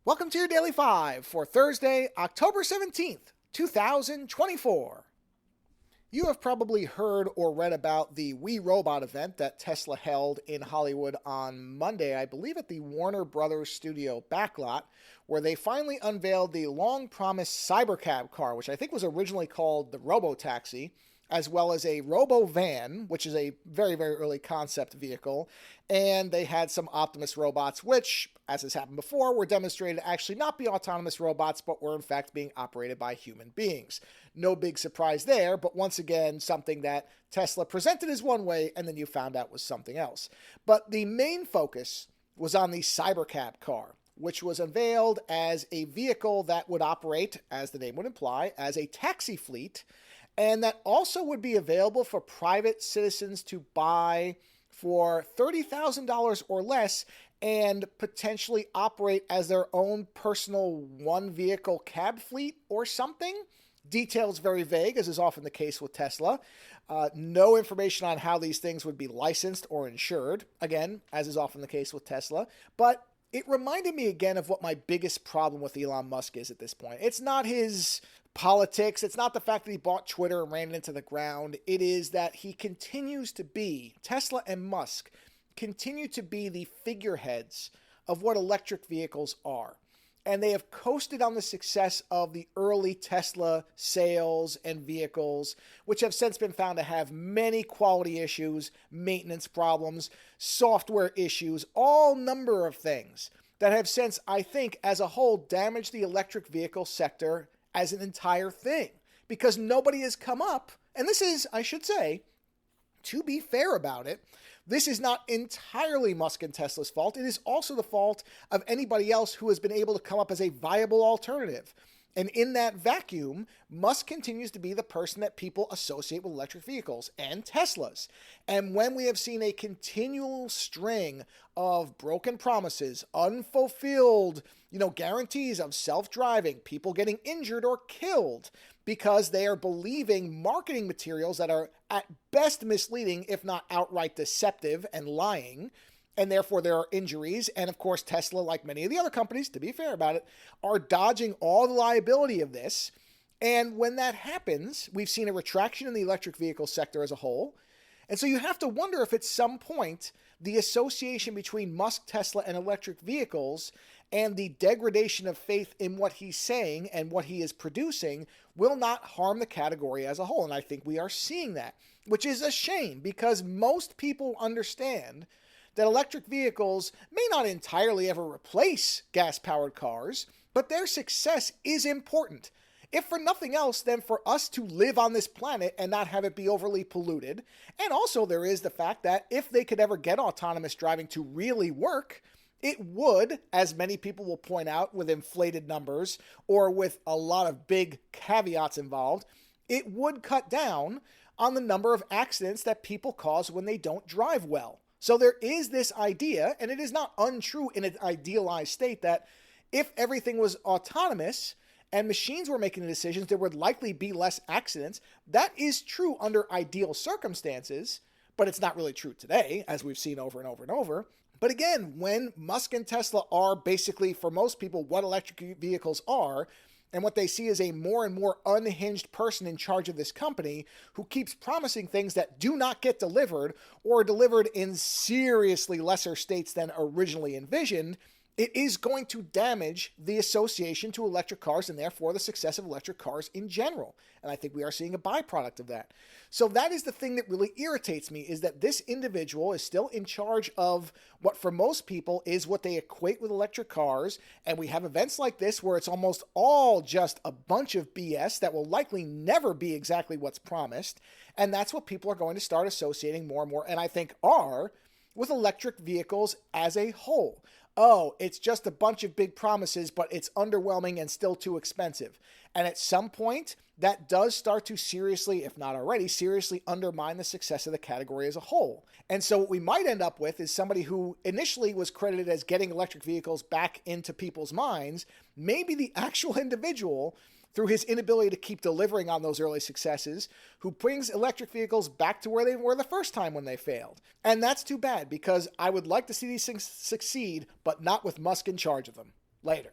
Welcome to your Daily 5 for Thursday, October 17th, 2024. You have probably heard or read about the We Robot event that Tesla held in Hollywood on Monday, I believe at the Warner Brothers studio backlot, where they finally unveiled the long-promised Cybercab car, which I think was originally called the Robotaxi, as well as a Robo-Van, which is a very, very early concept vehicle, and they had some Optimus robots, which, as has happened before, were demonstrated to actually not be autonomous robots, but were in fact being operated by human beings. No big surprise there, but once again, something that Tesla presented as one way, and then you found out was something else. But the main focus was on the Cybercab car, which was unveiled as a vehicle that would operate, as the name would imply, as a taxi fleet, and that also would be available for private citizens to buy for $30,000 or less and potentially operate as their own personal one-vehicle cab fleet or something. Details very vague, as is often the case with Tesla. No information on how these things would be licensed or insured, again, as is often the case with Tesla. But it reminded me again of what my biggest problem with Elon Musk is at this point. It's not his politics. It's not the fact that he bought Twitter and ran it into the ground. It is that he continues to be, Tesla and Musk continue to be the figureheads of what electric vehicles are. And they have coasted on the success of the early Tesla sales and vehicles, which have since been found to have many quality issues, maintenance problems, software issues, all number of things that have since, I think, as a whole, damaged the electric vehicle sector as an entire thing. Because nobody has come up, and this is, I should say, to be fair about it, this is not entirely Musk and Tesla's fault. It is also the fault of anybody else who has been able to come up as a viable alternative. And in that vacuum, Musk continues to be the person that people associate with electric vehicles and Teslas. And when we have seen a continual string of broken promises, unfulfilled, guarantees of self-driving, people getting injured or killed because they are believing marketing materials that are at best misleading, if not outright deceptive and lying, and therefore there are injuries. And of course, Tesla, like many of the other companies, to be fair about it, are dodging all the liability of this. And when that happens, we've seen a retraction in the electric vehicle sector as a whole. And so you have to wonder if at some point the association between Musk, Tesla, and electric vehicles and the degradation of faith in what he's saying and what he is producing will not harm the category as a whole. And I think we are seeing that, which is a shame because most people understand that electric vehicles may not entirely ever replace gas-powered cars, but their success is important. If for nothing else, then for us to live on this planet and not have it be overly polluted. And also there is the fact that if they could ever get autonomous driving to really work, it would, as many people will point out with inflated numbers or with a lot of big caveats involved, it would cut down on the number of accidents that people cause when they don't drive well. So there is this idea, and it is not untrue in an idealized state, that if everything was autonomous and machines were making the decisions, there would likely be less accidents. That is true under ideal circumstances, but it's not really true today, as we've seen over and over and over. But again, when Musk and Tesla are basically, for most people, what electric vehicles are, and what they see is a more and more unhinged person in charge of this company who keeps promising things that do not get delivered or are delivered in seriously lesser states than originally envisioned, it is going to damage the association to electric cars and therefore the success of electric cars in general. And I think we are seeing a byproduct of that. So that is the thing that really irritates me, is that this individual is still in charge of what for most people is what they equate with electric cars. And we have events like this where it's almost all just a bunch of BS that will likely never be exactly what's promised. And that's what people are going to start associating more and more, and I think are, with electric vehicles as a whole. Oh, it's just a bunch of big promises, but it's underwhelming and still too expensive. And at some point, that does start to seriously, if not already, seriously undermine the success of the category as a whole. And so what we might end up with is somebody who initially was credited as getting electric vehicles back into people's minds, maybe the actual individual, through his inability to keep delivering on those early successes, who brings electric vehicles back to where they were the first time when they failed. And that's too bad, because I would like to see these things succeed, but not with Musk in charge of them. Later.